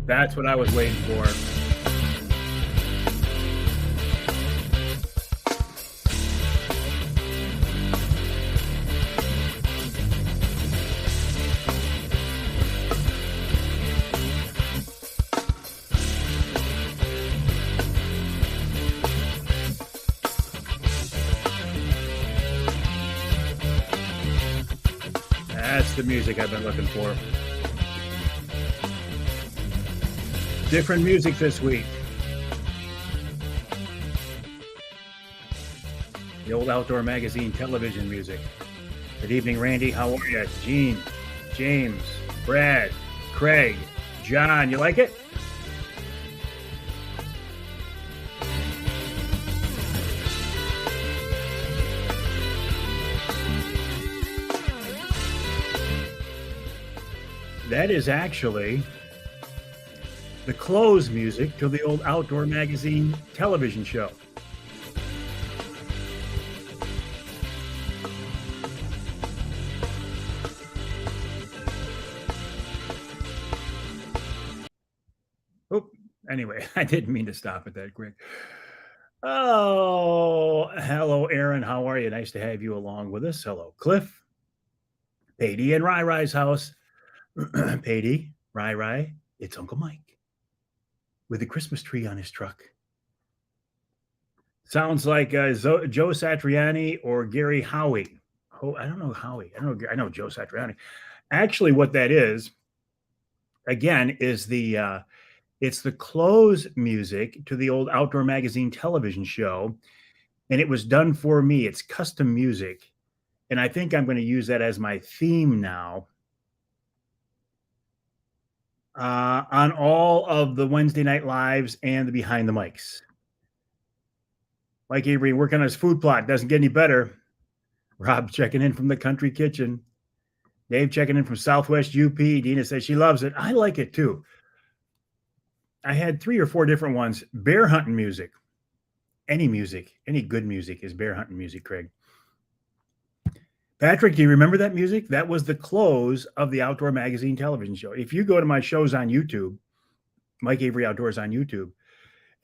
That's what I was waiting for. That's the music I've been looking for. Different music this week. The old Outdoor Magazine television music. Good evening, Randy. How are you? Gene, James, Brad, Craig, John. You like it? That is actually the close music to the old Outdoor Magazine television show. Oh, anyway, I didn't mean to stop it that quick. Oh, hello, Aaron. How are you? Nice to have you along with us. Hello, Cliff, Patty, and Rai Rai's house. Patty, Rai, it's Uncle Mike with the Christmas tree on his truck. Sounds like Joe Satriani or Gary Howie. Oh, I don't know Howie. I know Joe Satriani. Actually, what that is, again, is it's the close music to the old Outdoor Magazine television show, and it was done for me. It's custom music, and I think I'm going to use that as my theme now on all of the Wednesday night lives and the behind the mics. Mike Avery working on his food plot. Doesn't get any better. Rob checking in from the country kitchen. Dave checking in from Southwest UP. Dina says she loves it. I like it too. I had 3 or 4 different ones. Bear hunting music. Any good music is bear hunting music, Craig. Patrick, do you remember that music? That was the close of the Outdoor Magazine television show. If you go to my shows on YouTube, Mike Avery Outdoors on YouTube,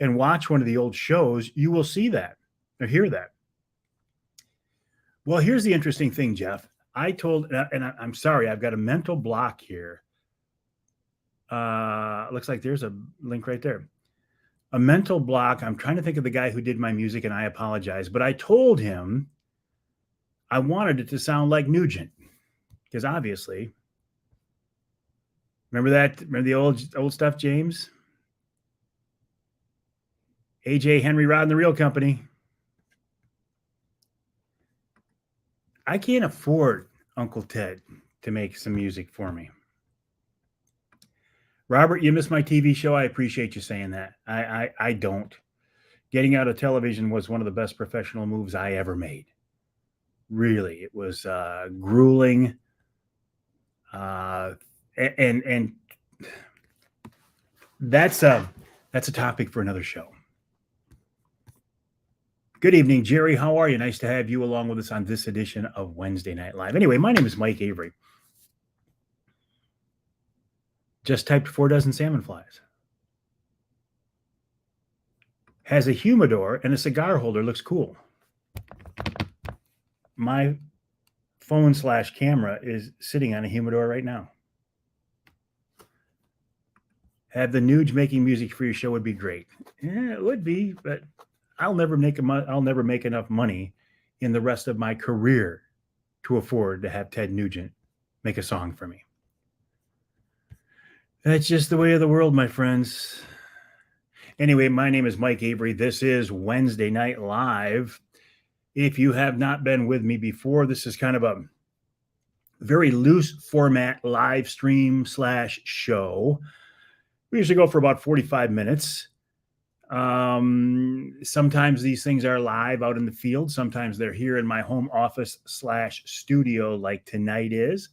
and watch one of the old shows, you will see that or hear that. Well, here's the interesting thing, Jeff. And I'm sorry, I've got a mental block here. Looks like there's a link right there. A mental block. I'm trying to think of the guy who did my music, and I apologize, but I told him I wanted it to sound like Nugent, because obviously, remember the old stuff, James? AJ Henry Rod and the Reel Company. I can't afford Uncle Ted to make some music for me. Robert, you missed my TV show. I appreciate you saying that. I don't. Getting out of television was one of the best professional moves I ever made. Really, it was grueling, and that's a topic for another show. Good evening, Jerry. How are you? Nice to have you along with us on this edition of Wednesday Night Live. Anyway, my name is Mike Avery. Just typed 4 dozen salmon flies. Has a humidor and a cigar holder. Looks cool. My phone/camera is sitting on a humidor right now. Have the Nuge making music for your show would be great. Yeah, it would be, but I'll never make enough money in the rest of my career to afford to have Ted Nugent make a song for me. That's just the way of the world, my friends. Anyway, my name is Mike Avery. This is Wednesday Night Live. If you have not been with me before, this is kind of a very loose format live stream / show. We usually go for about 45 minutes. Sometimes these things are live out in the field. Sometimes they're here in my home office / studio, like tonight is.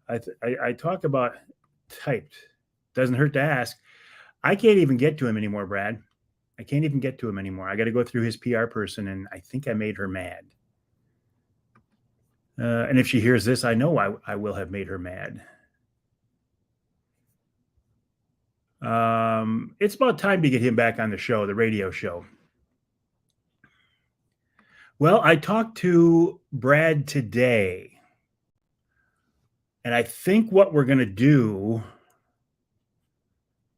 I talk about typed. Doesn't hurt to ask. I can't even get to him anymore, Brad. I can't even get to him anymore. I got to go through his PR person, and I think I made her mad. And if she hears this, I know I will have made her mad. It's about time to get him back on the show, the radio show. Well, I talked to Brad today, and I think what we're going to do,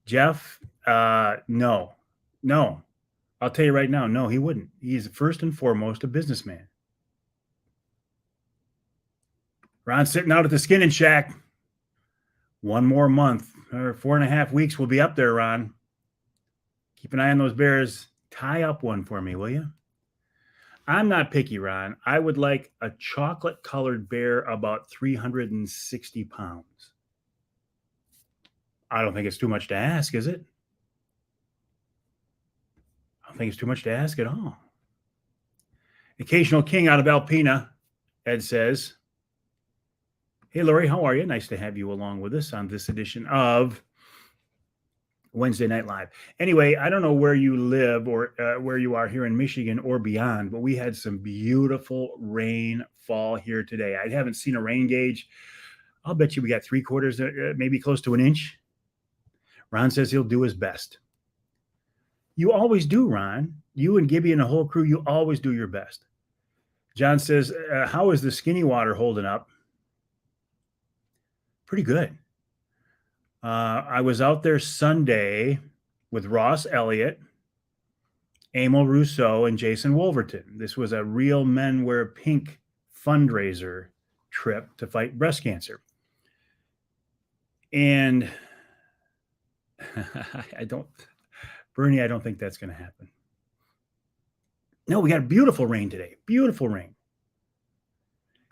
Jeff, no. I'll tell you right now, no, he wouldn't. He's first and foremost a businessman. Ron's sitting out at the skinning shack. One more month or 4.5 weeks, we'll be up there, Ron. Keep an eye on those bears. Tie up one for me, will you? I'm not picky, Ron. I would like a chocolate-colored bear about 360 pounds. I don't think it's too much to ask, is it? I don't think it's too much to ask at all. Occasional King out of Alpena, Ed says, hey, Lori, how are you? Nice to have you along with us on this edition of Wednesday Night Live. Anyway, I don't know where you live or where you are here in Michigan or beyond, but we had some beautiful rainfall here today. I haven't seen a rain gauge. I'll bet you we got 3/4, maybe close to an inch. Ron says he'll do his best. You always do, Ron. You and Gibby and the whole crew, you always do your best. John says, how is the skinny water holding up? Pretty good. I was out there Sunday with Ross Elliott, Emil Rousseau, and Jason Wolverton. This was a Real Men Wear Pink fundraiser trip to fight breast cancer. And Bernie, I don't think that's going to happen. No, we got a beautiful rain today. Beautiful rain.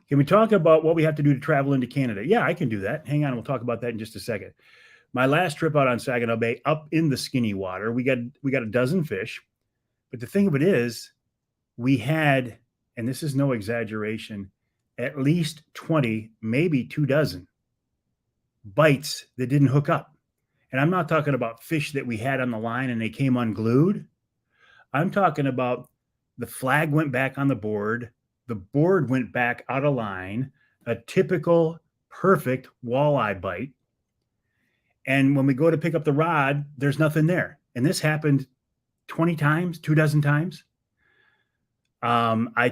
Can we talk about what we have to do to travel into Canada? Yeah, I can do that. Hang on, we'll talk about that in just a second. My last trip out on Saginaw Bay, up in the skinny water, we got a dozen fish. But the thing of it is, we had, and this is no exaggeration, at least 20, maybe 24 bites that didn't hook up. And I'm not talking about fish that we had on the line and they came unglued. I'm talking about the flag went back on the board went back out of line, a typical perfect walleye bite. And when we go to pick up the rod, there's nothing there. And this happened 20 times, 24 times. I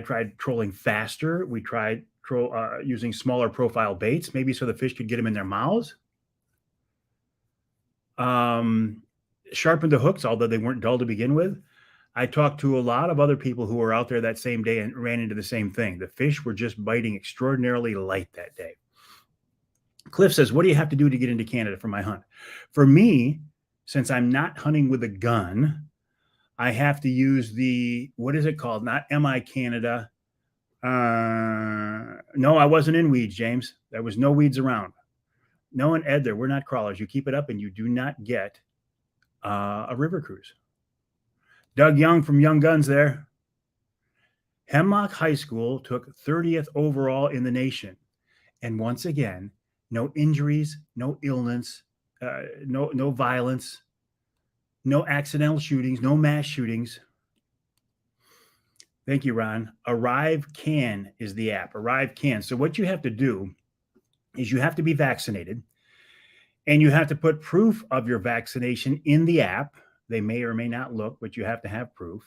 tried trolling faster. We tried using smaller profile baits, maybe so the fish could get them in their mouths. Sharpened the hooks, although they weren't dull to begin with. I talked to a lot of other people who were out there that same day and ran into the same thing. The fish were just biting extraordinarily light that day. Cliff says, what do you have to do to get into Canada for my hunt? For me, since I'm not hunting with a gun, I have to use the, what is it called? Not MI Canada. No, I wasn't in weeds, James. There was no weeds around. No, and Ed, we're not crawlers. You keep it up and you do not get a river cruise. Doug Young from Young Guns there. Hemlock High School took 30th overall in the nation. And once again, no injuries, no illness, no violence, no accidental shootings, no mass shootings. Thank you, Ron. Arrive Can is the app. Arrive Can. So what you have to do is you have to be vaccinated and you have to put proof of your vaccination in the app. They may or may not look, but you have to have proof.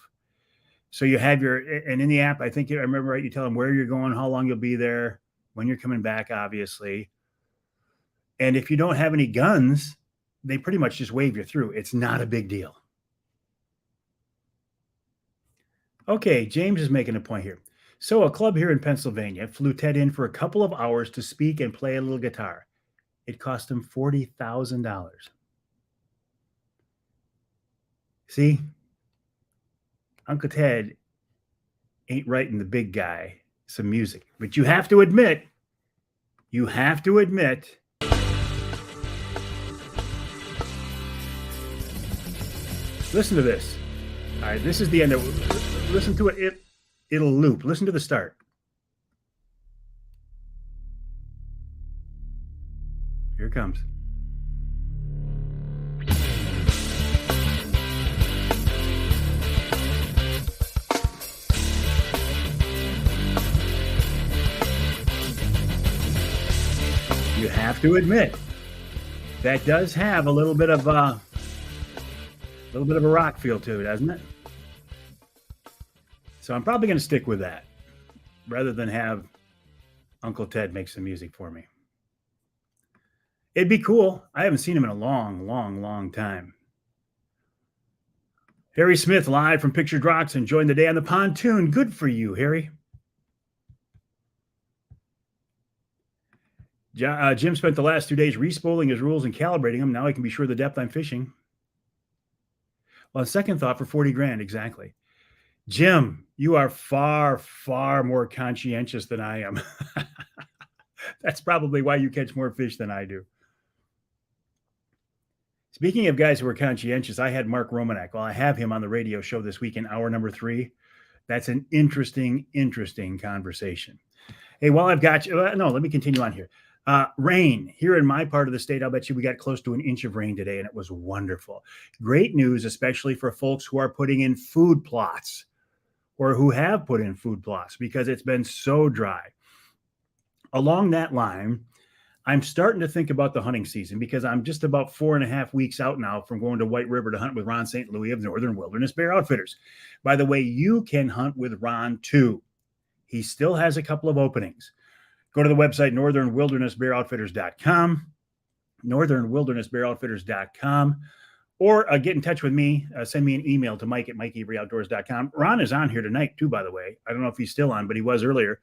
So you have and in the app, I think I remember right, you tell them where you're going, how long you'll be there, when you're coming back, obviously. And if you don't have any guns, they pretty much just wave you through. It's not a big deal. Okay, James is making a point here. So a club here in Pennsylvania flew Ted in for a couple of hours to speak and play a little guitar. It cost him $40,000. See, Uncle Ted ain't writing the big guy some music, but you have to admit, listen to this. All right, this is the end of, listen to it. It'll loop. Listen to the start. Here it comes. You have to admit, That does have a little bit of a rock feel to it, doesn't it? So I'm probably going to stick with that rather than have Uncle Ted make some music for me. It'd be cool. I haven't seen him in a long time. Harry Smith live from Pictured Rocks, enjoying the day on the pontoon. Good for you, Harry. Jim spent the last 2 days respooling his rules and calibrating them. Now I can be sure of the depth I'm fishing. Well, second thought for 40 grand, exactly. Jim, you are far more conscientious than I am. That's probably why you catch more fish than I do. Speaking of guys who are conscientious, I had Mark Romanek. Well, I have him on the radio show this week in hour number 3. That's an interesting conversation. Hey, while I've got you, let me continue on here. Rain here in my part of the state. I'll bet you we got close to an inch of rain today, and it was wonderful. Great news, especially for folks who are putting in food plots or who have put in food plots because it's been so dry. Along that line, I'm starting to think about the hunting season because I'm just about 4.5 weeks out now from going to White River to hunt with Ron St. Louis of Northern Wilderness Bear Outfitters. By the way, you can hunt with Ron too. He still has a couple of openings. Go to the website, northernwildernessbearoutfitters.com, northernwildernessbearoutfitters.com, or get in touch with me. Send me an email to mike@mikeaveryoutdoors.com. Ron is on here tonight too, by the way. I don't know if he's still on, but he was earlier.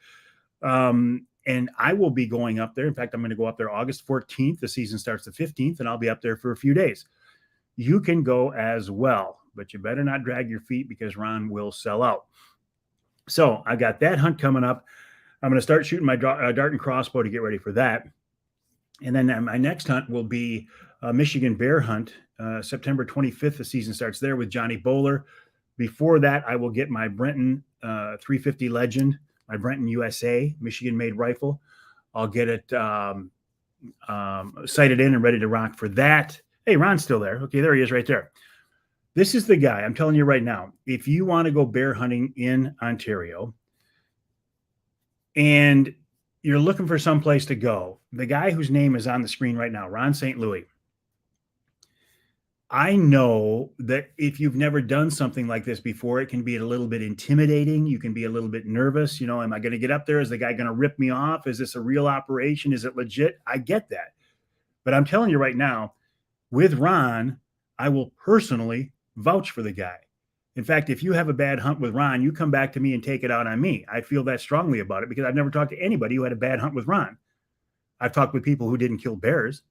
And I will be going up there. In fact, I'm going to go up there August 14th. The season starts the 15th, and I'll be up there for a few days. You can go as well, but you better not drag your feet because Ron will sell out. So I got that hunt coming up. I'm going to start shooting my dart and crossbow to get ready for that. And then my next hunt will be a Michigan bear hunt. September 25th, the season starts there with Johnny Bowler. Before that, I will get my Brenton 350 Legend, my Brenton USA Michigan-made rifle. I'll get it sighted in and ready to rock for that. Hey, Ron's still there. Okay, there he is right there. This is the guy. I'm telling you right now, if you want to go bear hunting in Ontario and you're looking for some place to go, the guy whose name is on the screen right now, Ron St. Louis, I know that if you've never done something like this before, it can be a little bit intimidating. You can be a little bit nervous. You know, am I going to get up there? Is the guy going to rip me off? Is this a real operation? Is it legit? I get that. But I'm telling you right now, with Ron, I will personally vouch for the guy. In fact, if you have a bad hunt with Ron, you come back to me and take it out on me. I feel that strongly about it because I've never talked to anybody who had a bad hunt with Ron. I've talked with people who didn't kill bears,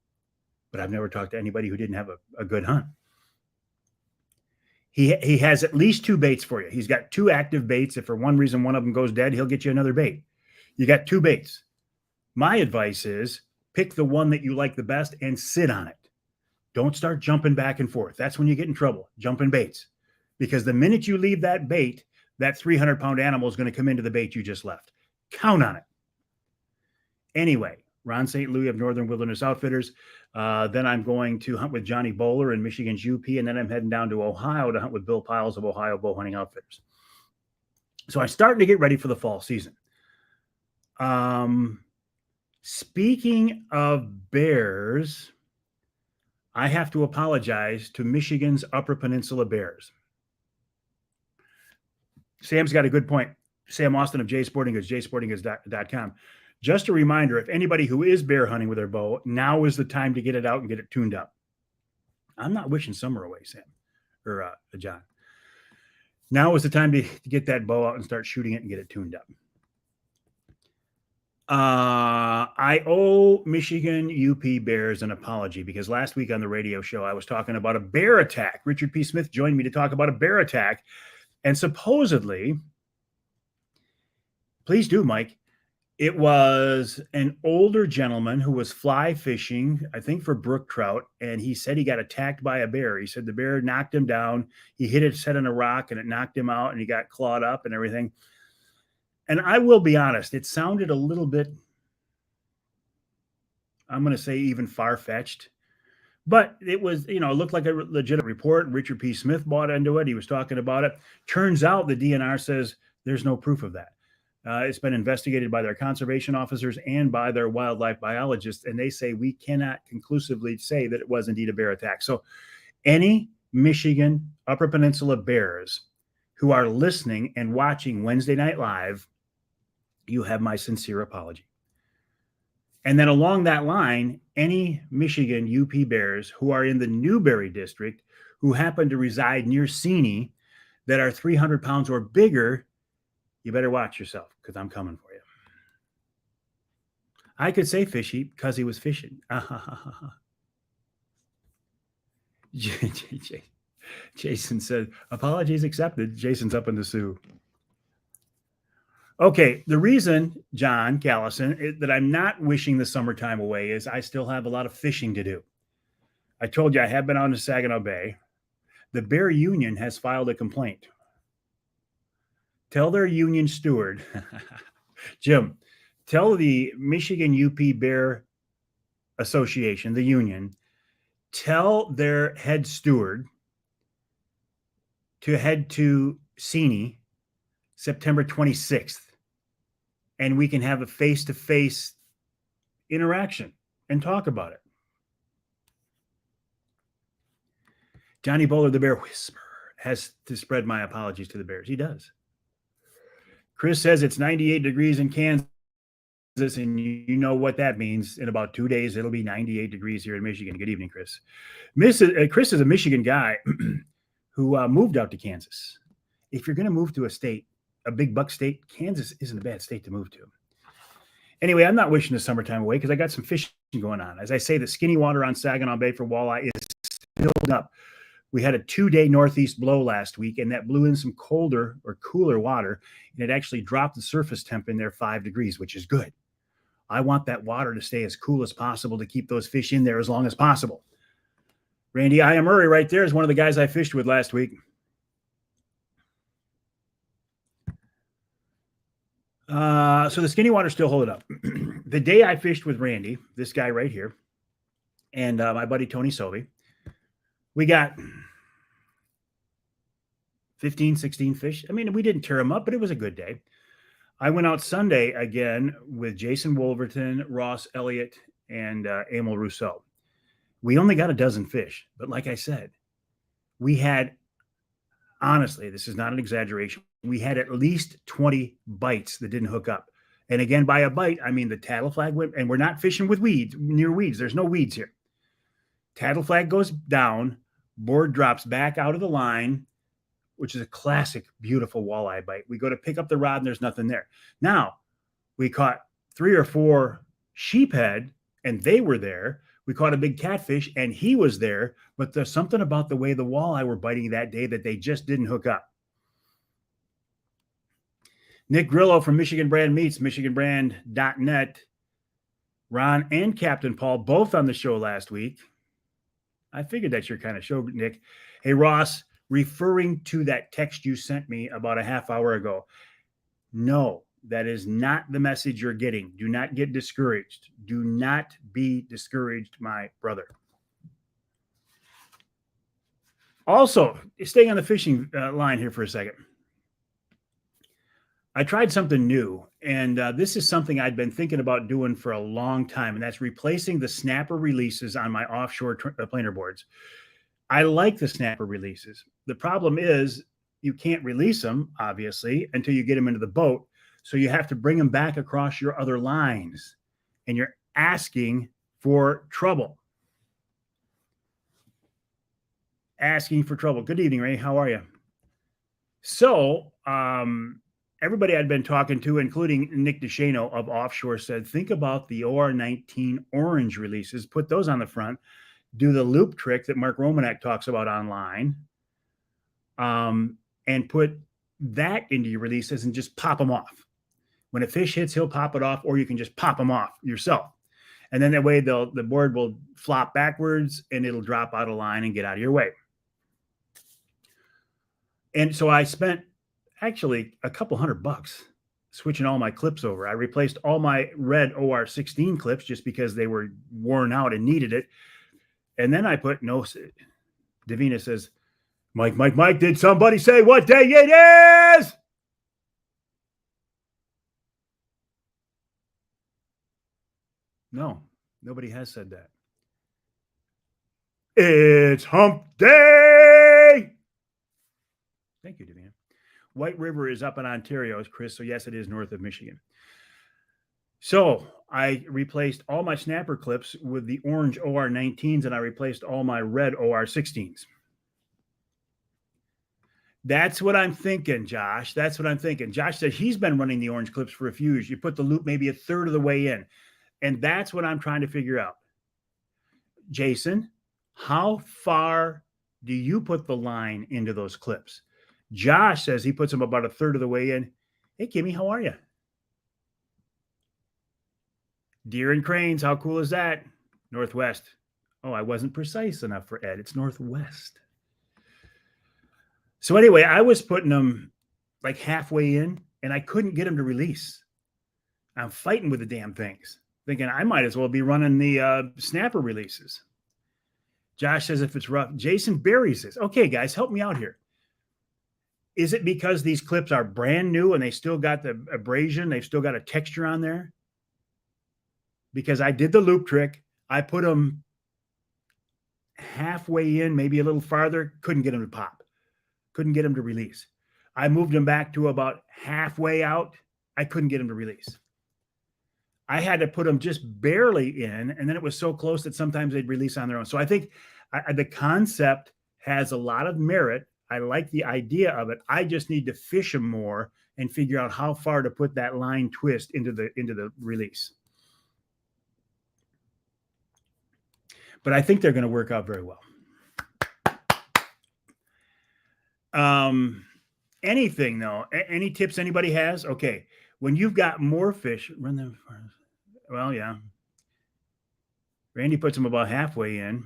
but I've never talked to anybody who didn't have a good hunt. He has at least 2 baits for you. He's got 2 active baits. If for one reason one of them goes dead, he'll get you another bait. You got 2 baits. My advice is pick the one that you like the best and sit on it. Don't start jumping back and forth. That's when you get in trouble, jumping baits. Because the minute you leave that bait, that 300-pound animal is going to come into the bait you just left. Count on it. Anyway, Ron St. Louis of Northern Wilderness Outfitters. Then I'm going to hunt with Johnny Bowler in Michigan's UP, and then I'm heading down to Ohio to hunt with Bill Piles of Ohio Bow Hunting Outfitters. So I'm starting to get ready for the fall season. Speaking of bears, I have to apologize to Michigan's Upper Peninsula Bears. Sam's got a good point. Sam Austin of jsportinggoods.com. Just a reminder, if anybody who is bear hunting with their bow, now is the time to get it out and get it tuned up. I'm not wishing summer away, Sam, or John. Now is the time to get that bow out and start shooting it and get it tuned up. I owe Michigan UP Bears an apology because last week on the radio show, I was talking about a bear attack. Richard P. Smith joined me to talk about a bear attack. And supposedly, please do, Mike, it was an older gentleman who was fly fishing, I think for brook trout, and he said he got attacked by a bear. He said the bear knocked him down. He hit his head on a rock, and it knocked him out, and he got clawed up and everything. And I will be honest, it sounded a little bit, I'm going to say even far-fetched. But it was, it looked like a legitimate report. Richard P. Smith bought into it. He was talking about it. Turns out the DNR says there's no proof of that. It's been investigated by their conservation officers and by their wildlife biologists, and they say we cannot conclusively say that it was indeed a bear attack. So any Michigan Upper Peninsula Bears who are listening and watching Wednesday Night Live, you have my sincere apology. And then along that line, any Michigan UP Bears who are in the Newberry district who happen to reside near Seney that are 300 pounds or bigger, you better watch yourself because I'm coming for you. I could say fishy because he was fishing. Jason said, apologies accepted. Jason's up in the Sioux. Okay, the reason, John Callison, that I'm not wishing the summertime away is I still have a lot of fishing to do. I told you I have been on to Saginaw Bay. The Bear Union has filed a complaint. Tell their union steward, Jim, tell the Michigan UP Bear Association, the union, tell their head steward to head to Seney September 26th, and we can have a face-to-face interaction and talk about it. Johnny Bowler, the Bear Whisperer, has to spread my apologies to the Bears. He does. Chris says it's 98 degrees in Kansas, and you know what that means. In about 2 days, it'll be 98 degrees here in Michigan. Good evening, Chris. Chris is a Michigan guy who moved out to Kansas. If you're going to move to a state, a big buck state, Kansas isn't a bad state to move to. Anyway, I'm not wishing the summertime away because I got some fishing going on. As I say, the skinny water on Saginaw Bay for walleye is filled up. We had a 2-day northeast blow last week, and that blew in some colder or cooler water, and it actually dropped the surface temp in there 5 degrees, which is good. I want that water to stay as cool as possible to keep those fish in there as long as possible. Randy I. Murray right there is one of the guys I fished with last week. So the skinny water still holding up. The day I fished with Randy, this guy right here, and my buddy Tony Sovey, we got 15, 16 fish. I mean, we didn't tear them up, but it was a good day. I went out Sunday again with Jason Wolverton, Ross Elliott, and Emil Rousseau. We only got a dozen fish, but like I said, we had, honestly, this is not an exaggeration, we had at least 20 bites that didn't hook up. And again, by a bite, I mean the tattle flag went, and we're not fishing with weeds, near weeds. There's no weeds here. Tattle flag goes down, board drops back out of the line, which is a classic, beautiful walleye bite. We go to pick up the rod and there's nothing there. Now, we caught 3 or 4 sheephead and they were there. We caught a big catfish and he was there, but there's something about the way the walleye were biting that day that they just didn't hook up. Nick Grillo from Michigan Brand Meats, michiganbrand.net. Ron and Captain Paul, both on the show last week. I figured that's your kind of show, Nick. Hey, Ross, referring to that text you sent me about a half hour ago. No, that is not the message you're getting. Do not get discouraged. Do not be discouraged, my brother. Also, staying on the fishing line here for a second. I tried something new, and this is something I'd been thinking about doing for a long time, and that's replacing the snapper releases on my offshore planer boards. I like the snapper releases. The problem is you can't release them, obviously, until you get them into the boat. So you have to bring them back across your other lines, and you're asking for trouble. Asking for trouble. Good evening, Ray. How are you? So, everybody I'd been talking to, including Nick DeShano of Offshore, said, think about the OR19 orange releases, put those on the front, do the loop trick that Mark Romanek talks about online, and put that into your releases and just pop them off. When a fish hits, he'll pop it off, or you can just pop them off yourself. And then that way the board will flop backwards and it'll drop out of line and get out of your way. And so I spent actually a couple $100 switching all my clips over. I replaced all my red OR16 clips just because they were worn out and needed it. And then I put Davina says, Mike, did somebody say what day it is? No, nobody has said that. It's hump day. Thank you, Devan. White River is up in Ontario, Chris. So yes, it is north of Michigan. So I replaced all my snapper clips with the orange OR19s, and I replaced all my red OR16s. That's what I'm thinking, Josh. That's what I'm thinking. Josh said he's been running the orange clips for a few years. You put the loop maybe a third of the way in. And that's what I'm trying to figure out. Jason, how far do you put the line into those clips? Josh says he puts them about a third of the way in. Hey, Kimmy, how are you? Deer and cranes, how cool is that? Northwest. Oh, I wasn't precise enough for Ed. It's northwest. So anyway, I was putting them like halfway in, and I couldn't get them to release. I'm fighting with the damn things, thinking I might as well be running the snapper releases. Josh says if it's rough. Jason Berry says, okay, guys, help me out here. Is it because these clips are brand new and they still got the abrasion? They've still got a texture on there? Because I did the loop trick. I put them halfway in, maybe a little farther. Couldn't get them to pop. Couldn't get them to release. I moved them back to about halfway out. I couldn't get them to release. I had to put them just barely in, and then it was so close that sometimes they'd release on their own. So I think the concept has a lot of merit. I like the idea of it. I just need to fish them more and figure out how far to put that line twist into the release. But I think they're going to work out very well. Anything though, any tips anybody has? Okay. When you've got more fish, run them. Well, yeah. Randy puts them about halfway in.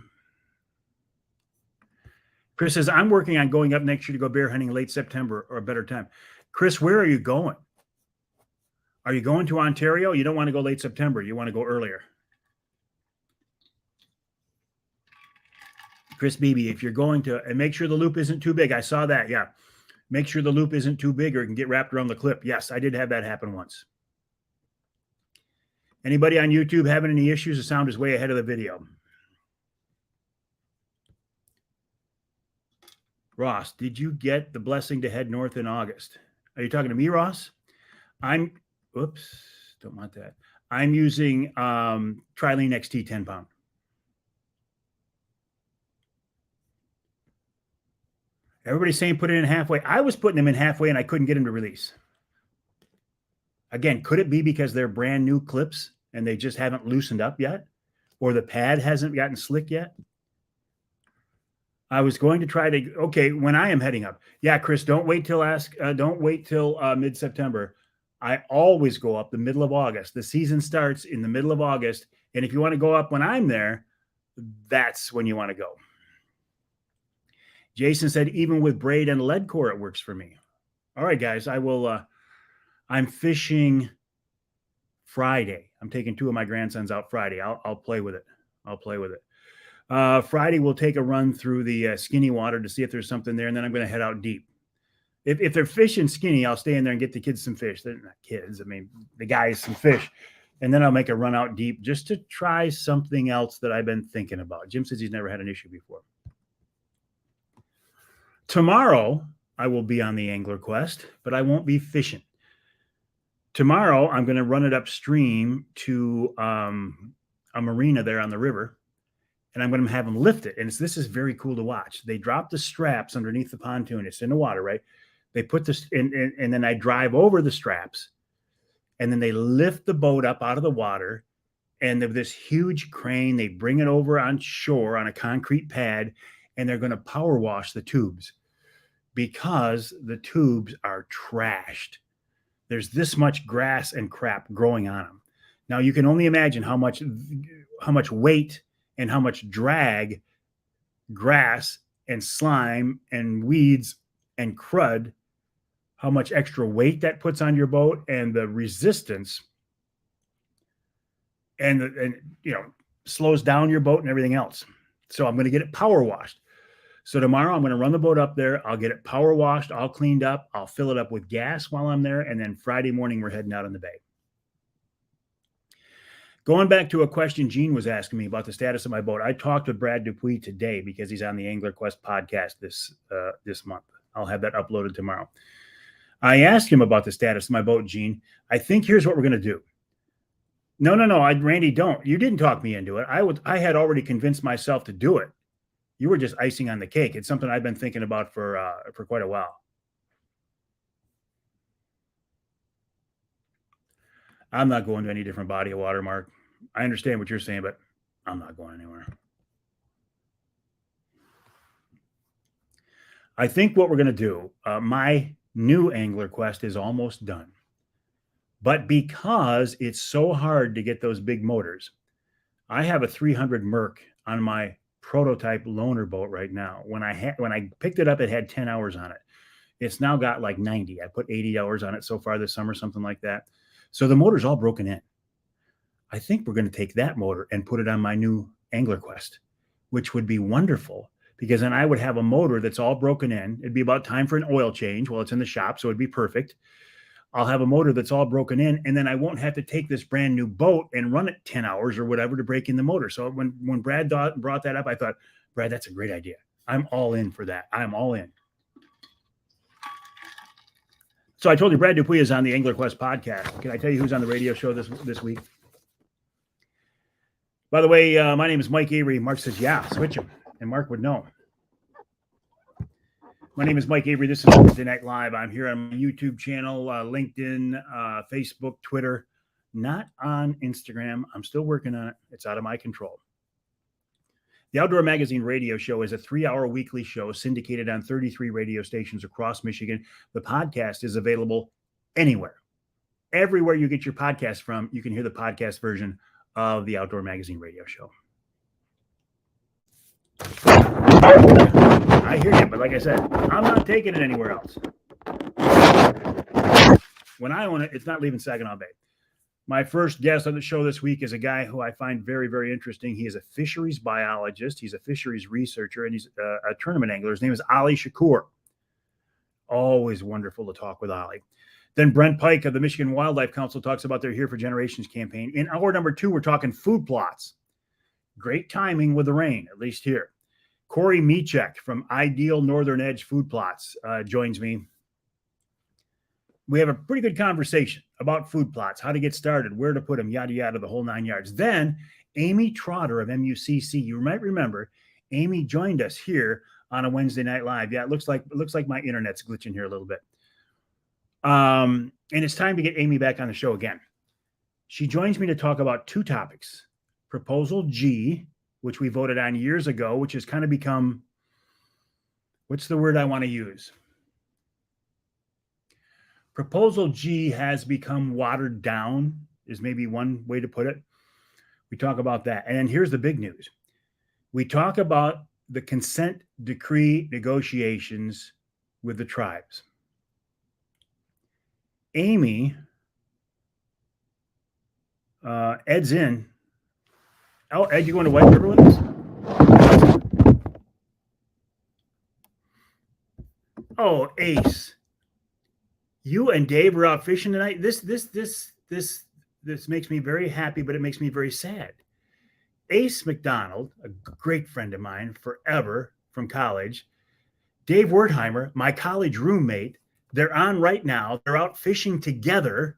Chris says, I'm working on going up next year to go bear hunting late September or a better time. Chris, where are you going? Are you going to Ontario? You don't want to go late September. You want to go earlier. Chris Beebe, if you're going to, and make sure the loop isn't too big. I saw that. Yeah. Make sure the loop isn't too big or it can get wrapped around the clip. Yes, I did have that happen once. Anybody on YouTube having any issues? The sound is way ahead of the video. Ross, did you get the blessing to head north in August? Are you talking to me, Ross? Oops, don't want that. I'm using Trilene XT 10 pound. Everybody's saying put it in halfway. I was putting them in halfway and I couldn't get them to release. Again, could it be because they're brand new clips and they just haven't loosened up yet? Or the pad hasn't gotten slick yet? I was going to try to, okay, when I am heading up. Yeah, Chris, don't wait till mid-September. I always go up the middle of August. The season starts in the middle of August. And if you want to go up when I'm there, that's when you want to go. Jason said, even with braid and lead core, it works for me. All right, guys, I will, I'm fishing Friday. I'm taking 2 of my grandsons out Friday. I'll play with it. Friday, we'll take a run through the skinny water to see if there's something there. And then I'm going to head out deep. If they're fishing skinny, I'll stay in there and get the kids some fish. They're not kids. I mean, the guys some fish. And then I'll make a run out deep just to try something else that I've been thinking about. Jim says he's never had an issue before. Tomorrow, I will be on the angler quest, but I won't be fishing. Tomorrow, I'm going to run it upstream to a marina there on the river, and I'm going to have them lift it. And this is very cool to watch. They drop the straps underneath the pontoon. It's in the water, right? They put this in, and then I drive over the straps, and then they lift the boat up out of the water, and there's this huge crane. They bring it over on shore on a concrete pad, and they're going to power wash the tubes because the tubes are trashed. There's this much grass and crap growing on them. Now you can only imagine how much weight and how much drag grass and slime and weeds and crud, how much extra weight that puts on your boat and the resistance and slows down your boat and everything else. So I'm going to get it power washed. So tomorrow I'm going to run the boat up there. I'll get it power washed, all cleaned up. I'll fill it up with gas while I'm there. And then Friday morning, we're heading out in the bay. Going back to a question Gene was asking me about the status of my boat, I talked with Brad Dupuis today because he's on the Angler Quest podcast this month. I'll have that uploaded tomorrow. I asked him about the status of my boat, Gene. I think here's what we're going to do. No, Randy, don't. You didn't talk me into it. I had already convinced myself to do it. You were just icing on the cake. It's something I've been thinking about for quite a while. I'm not going to any different body of water, Mark. I understand what you're saying, but I'm not going anywhere. I think what we're going to do, my new Angler Quest is almost done. But because it's so hard to get those big motors, I have a 300 Merc on my prototype loaner boat right now. When I picked it up, it had 10 hours on it. It's now got like 90. I put 80 hours on it so far this summer, something like that. So the motor's all broken in. I think we're going to take that motor and put it on my new Angler Quest, which would be wonderful because then I would have a motor that's all broken in. It'd be about time for an oil change. Well, it's in the shop, so it'd be perfect. I'll have a motor that's all broken in, and then I won't have to take this brand new boat and run it 10 hours or whatever to break in the motor. So when Brad brought that up, I thought, Brad, that's a great idea. I'm all in for that. I'm all in. So I told you Brad Dupuis is on the Angler Quest podcast. Can I tell you who's on the radio show this week? By the way, my name is Mike Avery. Mark says, yeah, switch him. And Mark would know. My name is Mike Avery. This is Wednesday Night Live. I'm here on my YouTube channel, LinkedIn, Facebook, Twitter. Not on Instagram. I'm still working on it. It's out of my control. The Outdoor Magazine radio show is a 3-hour weekly show syndicated on 33 radio stations across Michigan. The podcast is available anywhere. Everywhere you get your podcast from, you can hear the podcast version of the Outdoor Magazine radio show. I hear you, but like I said, I'm not taking it anywhere else. When I own it, it's not leaving Saginaw Bay. My first guest on the show this week is a guy who I find very, very interesting. He is a fisheries biologist. He's a fisheries researcher, and he's a tournament angler. His name is Ali Shakur. Always wonderful to talk with Ali. Then Brent Pike of the Michigan Wildlife Council talks about their Here for Generations campaign. In hour number 2, we're talking food plots. Great timing with the rain, at least here. Corey Michek from Ideal Northern Edge Food Plots joins me. We have a pretty good conversation about food plots, how to get started, where to put them, yada, yada, the whole 9 yards. Then Amy Trotter of MUCC, you might remember, Amy joined us here on a Wednesday Night Live. Yeah, it looks like my internet's glitching here a little bit. And it's time to get Amy back on the show again. She joins me to talk about 2 topics. Proposal G, which we voted on years ago, which has kind of become, what's the word I want to use? Proposal G has become watered down, is maybe one way to put it. We talk about that. And then here's the big news. We talk about the consent decree negotiations with the tribes. Amy, Ed's in. Oh, Ed, you going to wipe everyone's? Oh, Ace. You and Dave are out fishing tonight. This makes me very happy, but it makes me very sad. Ace McDonald, a great friend of mine forever from college, Dave Wertheimer, my college roommate, they're on right now. They're out fishing together,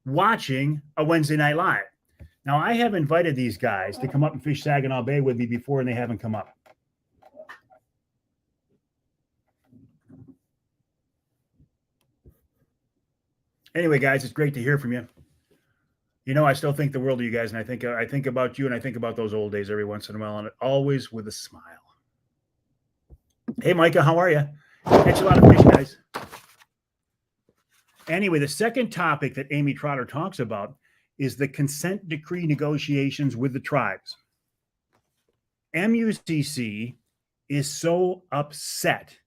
watching a Wednesday Night Live. Now, I have invited these guys to come up and fish Saginaw Bay with me before, and they haven't come up. Anyway, guys, it's great to hear from you. You know, I still think the world of you guys, and I think about you, and I think about those old days every once in a while, and always with a smile. Hey, Micah, how are you? Catch a lot of fish, guys. Anyway, the second topic that Amy Trotter talks about is the consent decree negotiations with the tribes. MUCC is so upset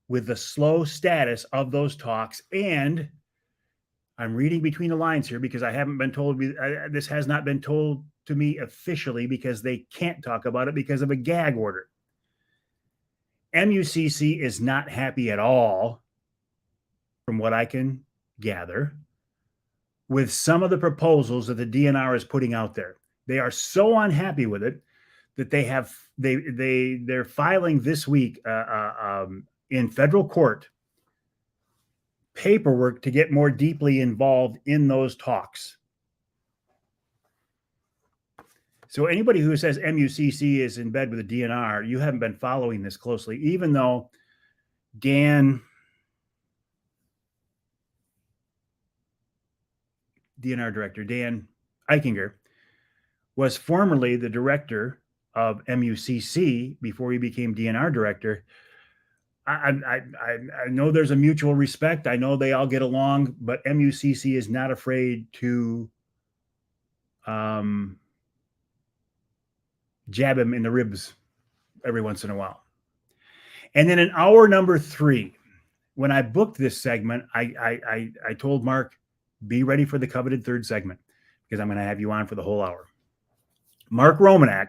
with the slow status of those talks, and I'm reading between the lines here because I haven't been told, this has not been told to me officially because they can't talk about it because of a gag order. MUCC is not happy at all, from what I can gather, with some of the proposals that the DNR is putting out there. They are so unhappy with it that they're filing this week in federal court paperwork to get more deeply involved in those talks. So anybody who says MUCC is in bed with the DNR, you haven't been following this closely, even though DNR director Dan Eichinger was formerly the director of MUCC before he became DNR director. I know there's a mutual respect. I know they all get along, but MUCC is not afraid to jab him in the ribs every once in a while. And then in hour number 3, when I booked this segment, I told Mark, be ready for the coveted third segment because I'm going to have you on for the whole hour. Mark Romanak,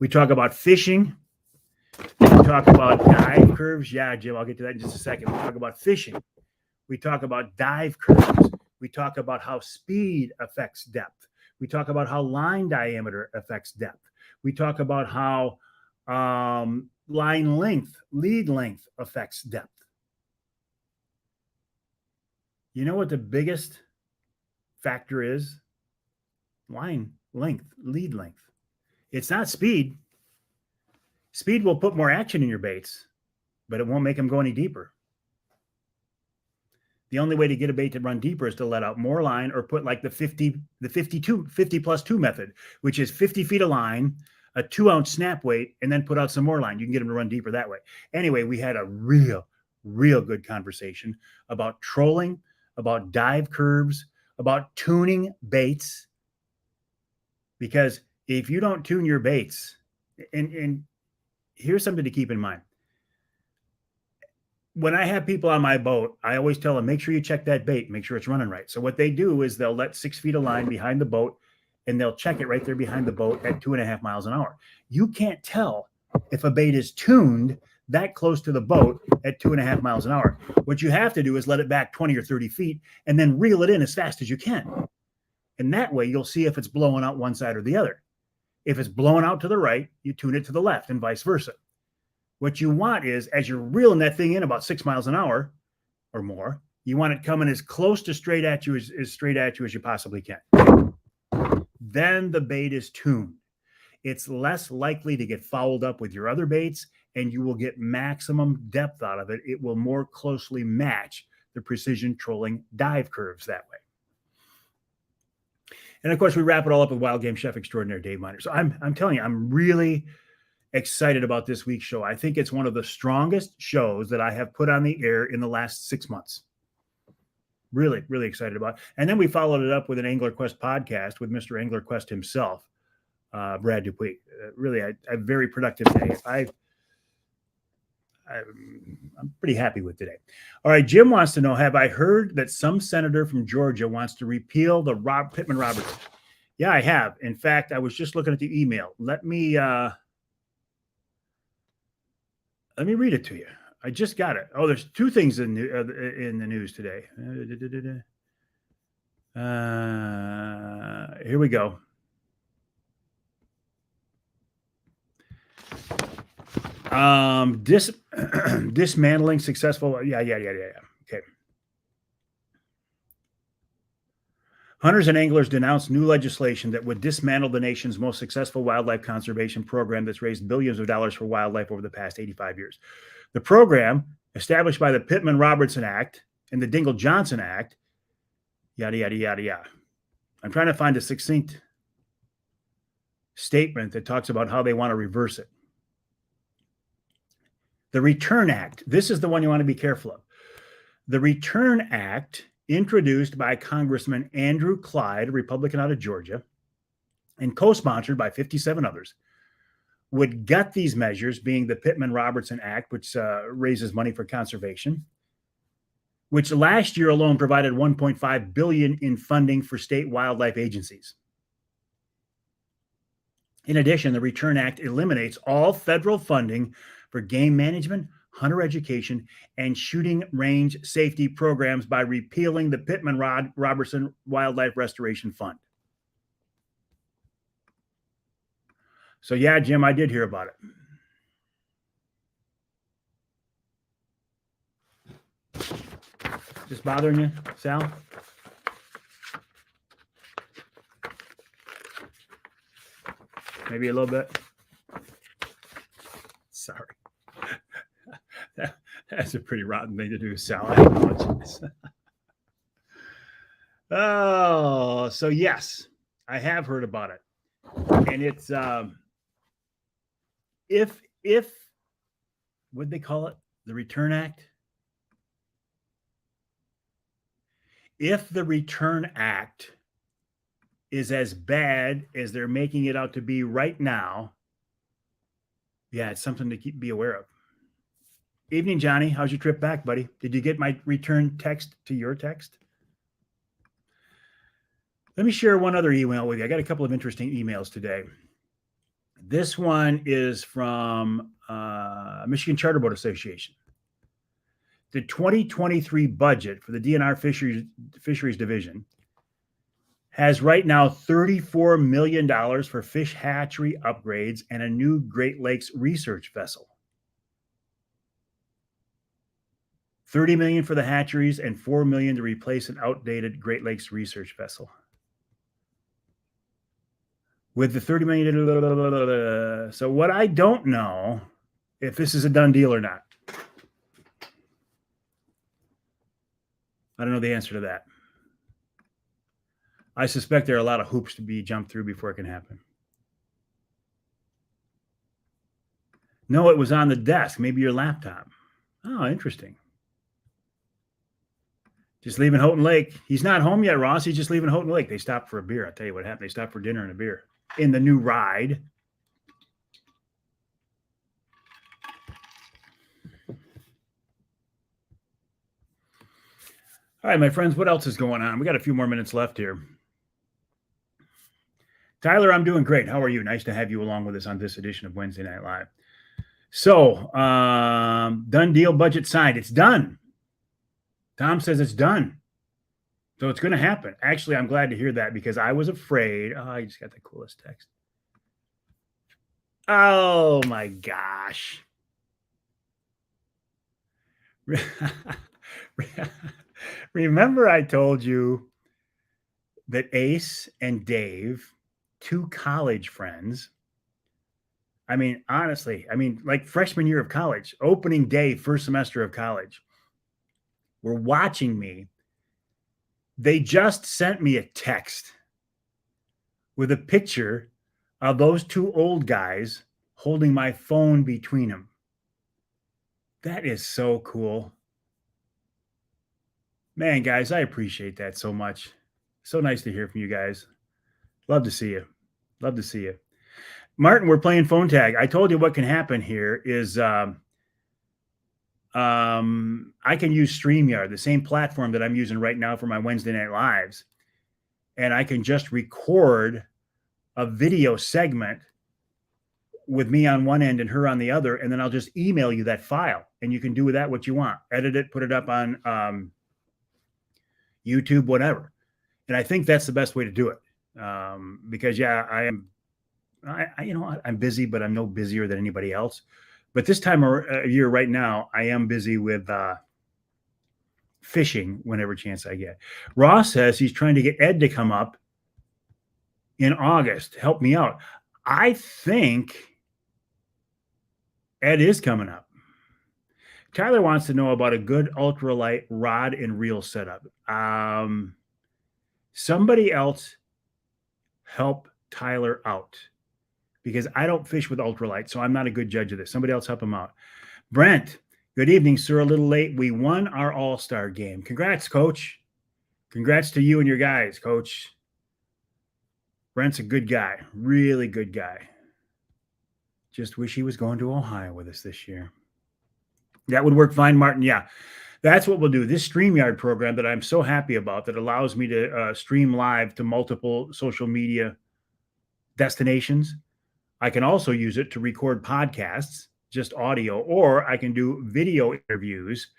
we talk about fishing. We talk about dive curves. Yeah, Jim, I'll get to that in just a second. We talk about fishing. We talk about dive curves. We talk about how speed affects depth. We talk about how line diameter affects depth. We talk about how line length, lead length affects depth. You know what the biggest factor is? Line length, lead length. It's not speed. Speed will put more action in your baits, but it won't make them go any deeper. The only way to get a bait to run deeper is to let out more line or put like the 50 plus 2 method, which is 50 feet of line, a 2-ounce snap weight, and then put out some more line. You can get them to run deeper that way. Anyway, we had a real good conversation about trolling, about dive curves, about tuning baits. Because if you don't tune your baits, and here's something to keep in mind. When I have people on my boat, I always tell them, make sure you check that bait, make sure it's running right. So what they do is they'll let 6 feet of line behind the boat and they'll check it right there behind the boat at 2.5 miles an hour. You can't tell if a bait is tuned that close to the boat at 2.5 miles an hour. What you have to do is let it back 20 or 30 feet and then reel it in as fast as you can. And that way you'll see if it's blowing out one side or the other. If it's blowing out to the right, you tune it to the left and vice versa. What you want is, as you're reeling that thing in about 6 miles an hour or more, you want it coming as close to straight at you as you possibly can. Then the bait is tuned. It's less likely to get fouled up with your other baits, and you will get maximum depth out of it. It will more closely match the precision trolling dive curves that way. And of course, we wrap it all up with Wild Game Chef Extraordinaire Dave Miner. So I'm telling you, I'm really excited about this week's show. I think it's one of the strongest shows that I have put on the air in the last 6 months. Really excited about it. And then we followed it up with an Angler Quest podcast with Mr. Angler Quest himself, Brad Dupuy. Really, a very productive day. I'm pretty happy with today. All right, Jim wants to know, have I heard that some senator from Georgia wants to repeal the Pittman-Roberts? Yeah, I have. In fact, I was just looking at the email. Let me read it to you. I just got it. Oh, there's 2 things in the news today. Here we go. Dismantling successful. Yeah. Okay. Hunters and anglers denounced new legislation that would dismantle the nation's most successful wildlife conservation program that's raised billions of dollars for wildlife over the past 85 years. The program, established by the Pittman-Robertson Act and the Dingell-Johnson Act, yada, yada, yada, yada. I'm trying to find a succinct statement that talks about how they want to reverse it. The Return Act. This is the one you want to be careful of. The Return Act, introduced by Congressman Andrew Clyde, a Republican out of Georgia, and co-sponsored by 57 others, would gut these measures, being the Pittman-Robertson Act, which raises money for conservation, which last year alone provided $1.5 billion in funding for state wildlife agencies. In addition, the Return Act eliminates all federal funding for game management, hunter education, and shooting range safety programs by repealing the Pittman-Robertson Wildlife Restoration Fund. So yeah, Jim, I did hear about it. Just bothering you, Sal? Maybe a little bit. Sorry. That's a pretty rotten thing to do, Sal. I apologize. Oh, so yes, I have heard about it. And it's if what'd they call it? The Return Act? If the Return Act is as bad as they're making it out to be right now, yeah, it's something to be aware of. Evening, Johnny. How's your trip back, buddy? Did you get my return text to your text? Let me share one other email with you. I got a couple of interesting emails today. This one is from Michigan Charter Boat Association. The 2023 budget for the DNR Fisheries Division has right now $34 million for fish hatchery upgrades and a new Great Lakes research vessel. $30 million for the hatcheries and $4 million to replace an outdated Great Lakes research vessel. With the $30 million, so what I don't know if this is a done deal or not. I don't know the answer to that. I suspect there are a lot of hoops to be jumped through before it can happen. No, it was on the desk, maybe your laptop. Oh, interesting. Just leaving Houghton Lake. He's not home yet, Ross. He's just leaving Houghton Lake. They stopped for a beer. I'll tell you what happened. They stopped for dinner and a beer in the new ride. All right, my friends, what else is going on? We got a few more minutes left here. Tyler, I'm doing great. How are you? Nice to have you along with us on this edition of Wednesday Night Live. So, done deal, budget signed. It's done. Tom says it's done. So it's going to happen. Actually, I'm glad to hear that because I was afraid. Oh, I just got the coolest text. Oh, my gosh. Remember I told you that Ace and Dave, two college friends, I mean, honestly, like freshman year of college, opening day, first semester of college, were watching me. They just sent me a text with a picture of those two old guys holding my phone between them. That is so cool. Man, guys, I appreciate that so much. So nice to hear from you guys. Love to see you. Love to see you. Martin, we're playing phone tag. I told you what can happen here is I can use StreamYard, the same platform that I'm using right now for my Wednesday Night Lives. And I can just record a video segment with me on one end and her on the other. And then I'll just email you that file. And you can do with that what you want. Edit it, put it up on YouTube, whatever. And I think that's the best way to do it. Because, yeah, I'm busy, but I'm no busier than anybody else. But this time of year right now, I am busy with fishing whenever chance I get. Ross says he's trying to get Ed to come up in August. Help me out. I think Ed is coming up. Tyler wants to know about a good ultralight rod and reel setup. Somebody else help Tyler out because I don't fish with ultralight, so I'm not a good judge of this. Somebody else help him out. Brent, good evening, sir. A little late. We won our all-star game. Congrats, Coach. Congrats to you and your guys, Coach. Brent's a good guy, really good guy. Just wish he was going to Ohio with us this year. That would work fine, Martin. Yeah, that's what we'll do. This StreamYard program that I'm so happy about that allows me to stream live to multiple social media destinations. I can also use it to record podcasts, just audio, or I can do video interviews,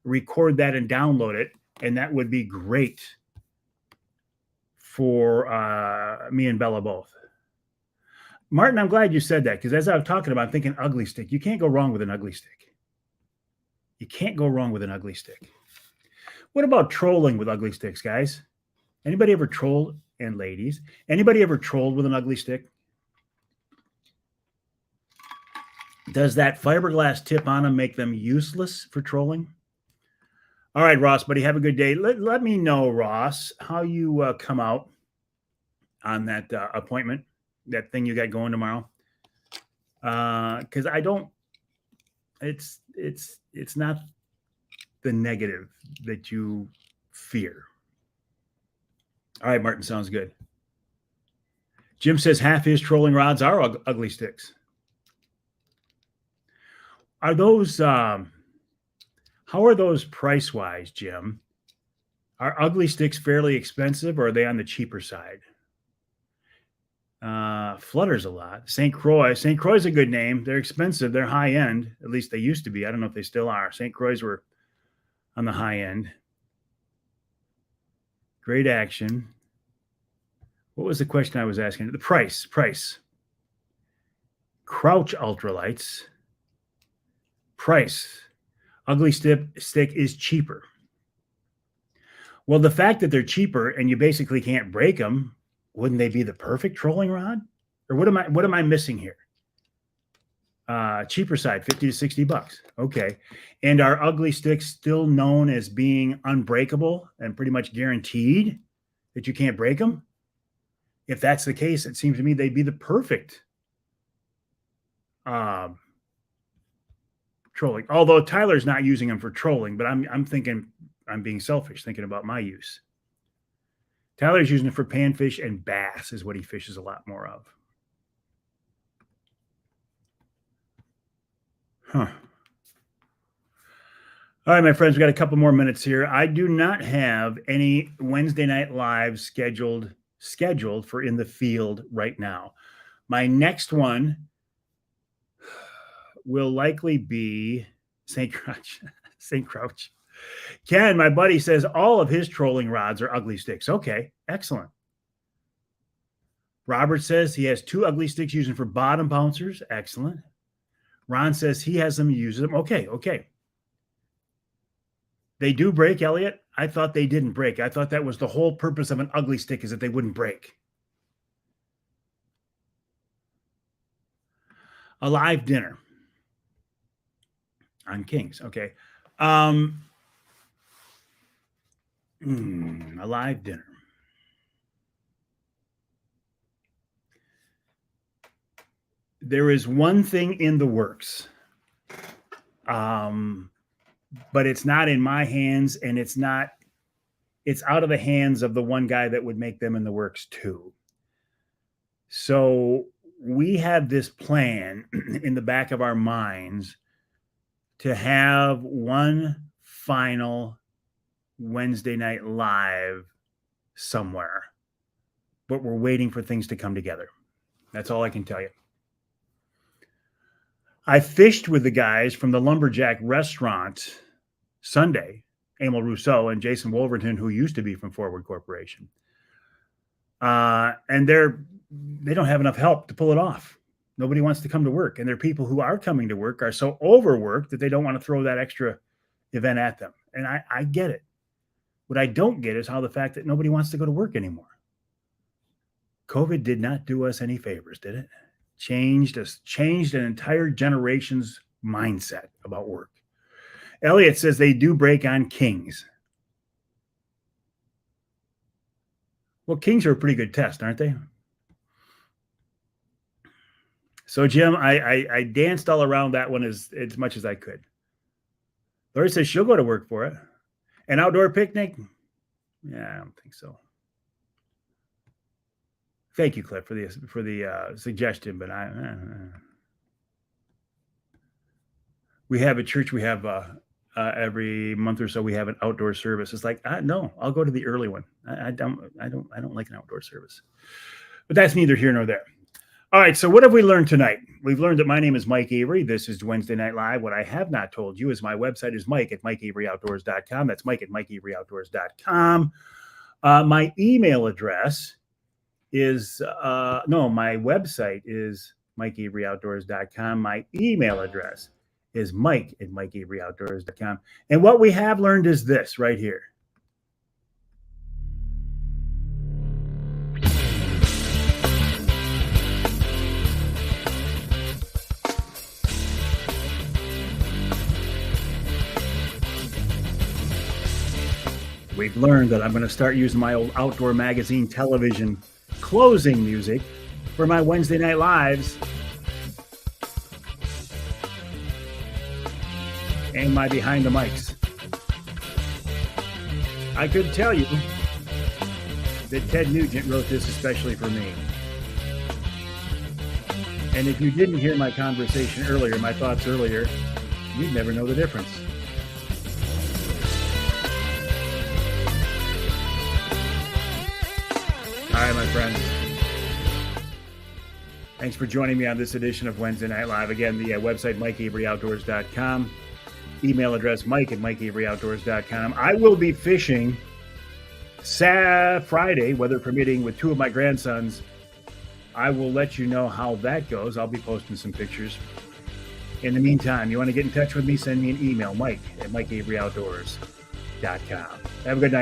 record that and download it, and that would be great for me and Bella both. Martin, I'm glad you said that, because as I was talking about, I'm thinking ugly stick. You can't go wrong with an ugly stick. You can't go wrong with an ugly stick. What about trolling with ugly sticks, guys? Anybody ever trolled? And ladies, anybody ever trolled with an ugly stick? Does that fiberglass tip on them make them useless for trolling? All right, Ross, buddy, have a good day. Let me know, Ross, how you come out on that appointment, that thing you got going tomorrow. Because I don't. It's not the negative that you fear. All right, Martin, sounds good. Jim says half his trolling rods are ugly sticks. Are those, how are those price-wise, Jim? Are ugly sticks fairly expensive, or are they on the cheaper side? Flutter's a lot. St. Croix. St. Croix is a good name. They're expensive. They're high-end. At least they used to be. I don't know if they still are. St. Croix were on the high end. Great action. What was the question I was asking? The price. Crouch ultralights. Price. Ugly stick is cheaper. Well, the fact that they're cheaper and you basically can't break them, wouldn't they be the perfect trolling rod? Or what am I missing here? Cheaper side, 50 to 60 bucks. Okay. And are ugly sticks still known as being unbreakable and pretty much guaranteed that you can't break them? If that's the case, it seems to me they'd be the perfect trolling. Although Tyler's not using them for trolling, but I'm thinking, I'm being selfish, thinking about my use. Tyler's using it for panfish and bass is what he fishes a lot more of. Huh. All right, my friends, we got a couple more minutes here. I do not have any Wednesday night live scheduled for In the Field right now. My next one will likely be St. Crouch. Ken, my buddy, says all of his trolling rods are ugly sticks. Okay, excellent. Robert says he has 2 ugly sticks using for bottom bouncers. Excellent. Ron says he has them, uses them. Okay. They do break, Elliot. I thought they didn't break. I thought that was the whole purpose of an ugly stick, is that they wouldn't break. A live dinner on Kings. Okay. A live dinner. There is one thing in the works, but it's not in my hands, and it's out of the hands of the one guy that would make them in the works too. So we have this plan in the back of our minds to have one final Wednesday night live somewhere, but we're waiting for things to come together. That's all I can tell you. I fished with the guys from the Lumberjack restaurant Sunday, Emil Rousseau and Jason Wolverton, who used to be from Forward Corporation. And they don't have enough help to pull it off. Nobody wants to come to work. And their people who are coming to work are so overworked that they don't want to throw that extra event at them. And I get it. What I don't get is how the fact that nobody wants to go to work anymore. COVID did not do us any favors, did it? Changed an entire generation's mindset about work. Elliot says they do break on Kings. Well, Kings are a pretty good test, aren't they? So, Jim, I danced all around that one as much as I could. Lori says she'll go to work for it. An outdoor picnic? Yeah, I don't think so. Thank you, Cliff, for the suggestion, but we have a church. We have every month or so we have an outdoor service. It's like no, I'll go to the early one. I don't like an outdoor service, but that's neither here nor there. All right. So what have we learned tonight? We've learned that my name is Mike Avery. This is Wednesday Night Live. What I have not told you is my website is Mike at MikeAveryOutdoors.com. That's Mike at MikeAveryOutdoors.com. My email address is no, my website is MikeAveryOutdoors.com. My email address is Mike at MikeAveryOutdoors.com. And what we have learned is this right here. We've learned that I'm going to start using my old Outdoor Magazine television closing music for my Wednesday Night Lives and my behind the mics. I could tell you that Ted Nugent wrote this especially for me. And if you didn't hear my conversation earlier, my thoughts earlier, you'd never know the difference. All right, my friends. Thanks for joining me on this edition of Wednesday Night Live. Again, the website, MikeAveryOutdoors.com. Email address, Mike at MikeAveryOutdoors.com. I will be fishing Friday, weather permitting, with two of my grandsons. I will let you know how that goes. I'll be posting some pictures. In the meantime, you want to get in touch with me, send me an email, Mike at MikeAveryOutdoors.com. Have a good night.